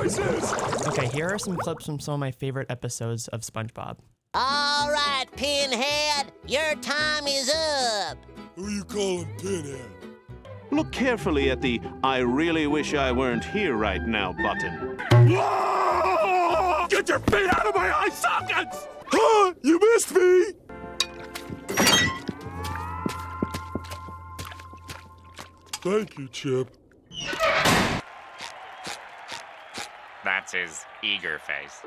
noises! Okay, here are some clips from some of my favorite episodes of SpongeBob. All right, Pinhead, your time is up. Who you calling Pinhead? Look carefully at the "I really wish I weren't here right now" button. Whoa! Get your feet out of my eye sockets! Huh? You missed me! Thank you, Chip. That's his eager face.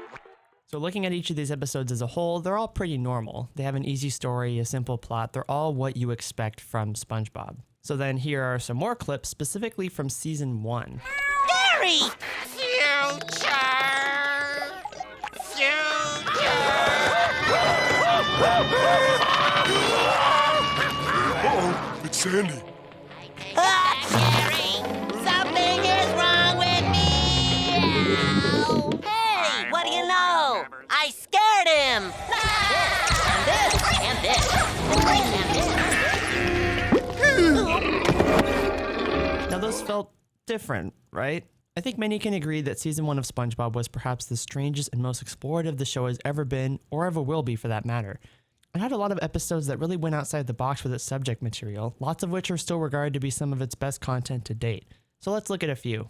So looking at each of these episodes as a whole, they're all pretty normal. They have an easy story, a simple plot. They're all what you expect from SpongeBob. So then here are some more clips specifically from season 1. Gary! Future! Uh-oh, it's Sandy. Gary! Something is wrong with me! Hey, what do you know? I scared him! And this, Now those felt different, right? I think many can agree that season 1 of SpongeBob was perhaps the strangest and most explorative the show has ever been, or ever will be for that matter. It had a lot of episodes that really went outside the box with its subject material, lots of which are still regarded to be some of its best content to date. So let's look at a few.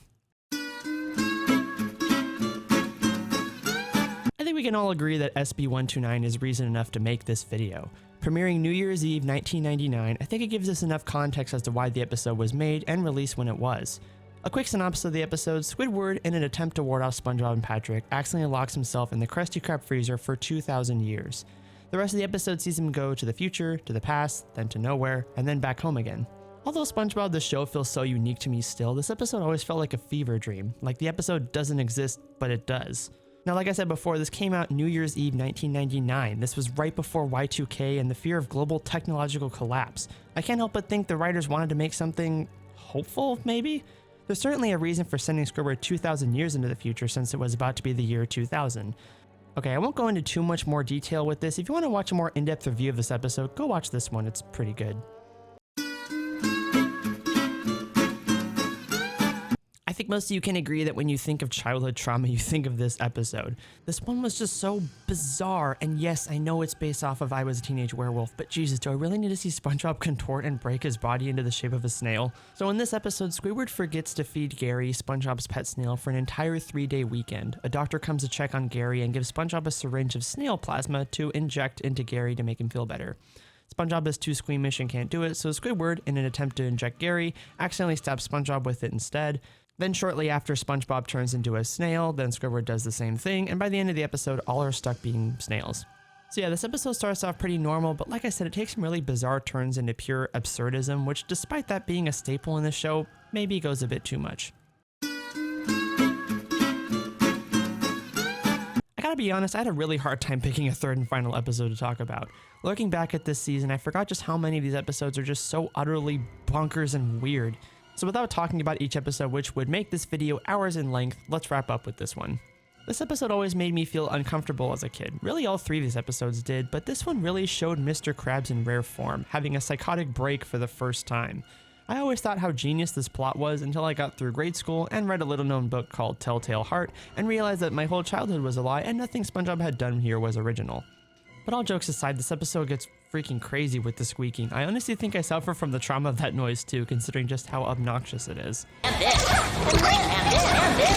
I think we can all agree that SB129 is reason enough to make this video. Premiering New Year's Eve 1999, I think it gives us enough context as to why the episode was made and released when it was. A quick synopsis of the episode: Squidward, in an attempt to ward off SpongeBob and Patrick, accidentally locks himself in the Krusty Krab freezer for 2,000 years. The rest of the episode sees him go to the future, to the past, then to nowhere, and then back home again. Although SpongeBob the show feels so unique to me still, this episode always felt like a fever dream, like the episode doesn't exist, but it does. Now, like I said before, this came out New Year's Eve 1999. This was right before Y2K and the fear of global technological collapse. I can't help but think the writers wanted to make something hopeful, maybe? There's certainly a reason for sending Squidward 2,000 years into the future, since it was about to be the year 2000. Okay, I won't go into too much more detail with this. If you want to watch a more in-depth review of this episode, go watch this one. It's pretty good. I think most of you can agree that when you think of childhood trauma, you think of this episode. This one was just so bizarre, and yes, I know it's based off of I Was a Teenage Werewolf, but Jesus, do I really need to see SpongeBob contort and break his body into the shape of a snail? So in this episode, Squidward forgets to feed Gary, SpongeBob's pet snail, for an entire 3-day weekend. A doctor comes to check on Gary and gives SpongeBob a syringe of snail plasma to inject into Gary to make him feel better. SpongeBob is too squeamish and can't do it, so Squidward, in an attempt to inject Gary, accidentally stabs SpongeBob with it instead. Then shortly after, SpongeBob turns into a snail, then Squidward does the same thing, and by the end of the episode, all are stuck being snails. So yeah, this episode starts off pretty normal, but like I said, it takes some really bizarre turns into pure absurdism, which despite that being a staple in the show, maybe goes a bit too much. I gotta be honest, I had a really hard time picking a third and final episode to talk about. Looking back at this season, I forgot just how many of these episodes are just so utterly bonkers and weird. So without talking about each episode, which would make this video hours in length, let's wrap up with this one. This episode always made me feel uncomfortable as a kid. Really all 3 of these episodes did, but this one really showed Mr. Krabs in rare form, having a psychotic break for the first time. I always thought how genius this plot was until I got through grade school and read a little known book called Telltale Heart and realized that my whole childhood was a lie and nothing SpongeBob had done here was original. But all jokes aside, this episode gets freaking crazy with the squeaking. I honestly think I suffer from the trauma of that noise too, considering just how obnoxious it is. and this, and this.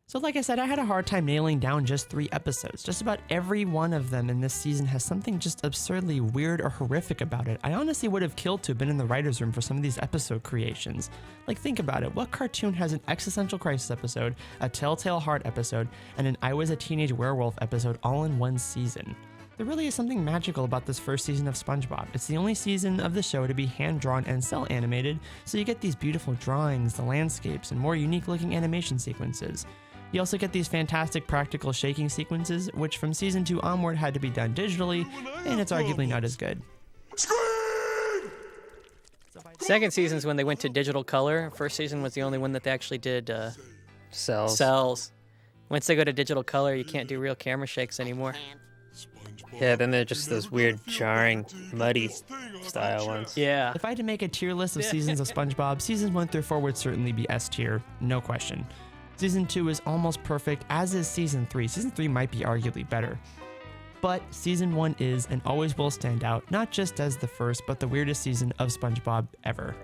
So like I said, I had a hard time nailing down just 3 episodes. Just about every one of them in this season has something just absurdly weird or horrific about it. I honestly would have killed to have been in the writer's room for some of these episode creations. Like, think about it. What cartoon has an existential crisis episode, a Telltale Heart episode, and an I Was a Teenage Werewolf episode all in one season? There really is something magical about this first season of SpongeBob. It's the only season of the show to be hand-drawn and cel-animated, so you get these beautiful drawings, the landscapes, and more unique-looking animation sequences. You also get these fantastic practical shaking sequences, which from season 2 onward had to be done digitally, and it's arguably not as good. Second season's when they went to digital color. First season was the only one that they actually did Cells. cells. Once they go to digital color, you can't do real camera shakes anymore. Yeah, then they're just those weird, jarring, muddy style ones. Yeah. If I had to make a tier list of seasons of SpongeBob, seasons 1 through 4 would certainly be S tier, no question. Season 2 is almost perfect, as is Season 3. Season 3 might be arguably better. But Season 1 is and always will stand out, not just as the first, but the weirdest season of SpongeBob ever.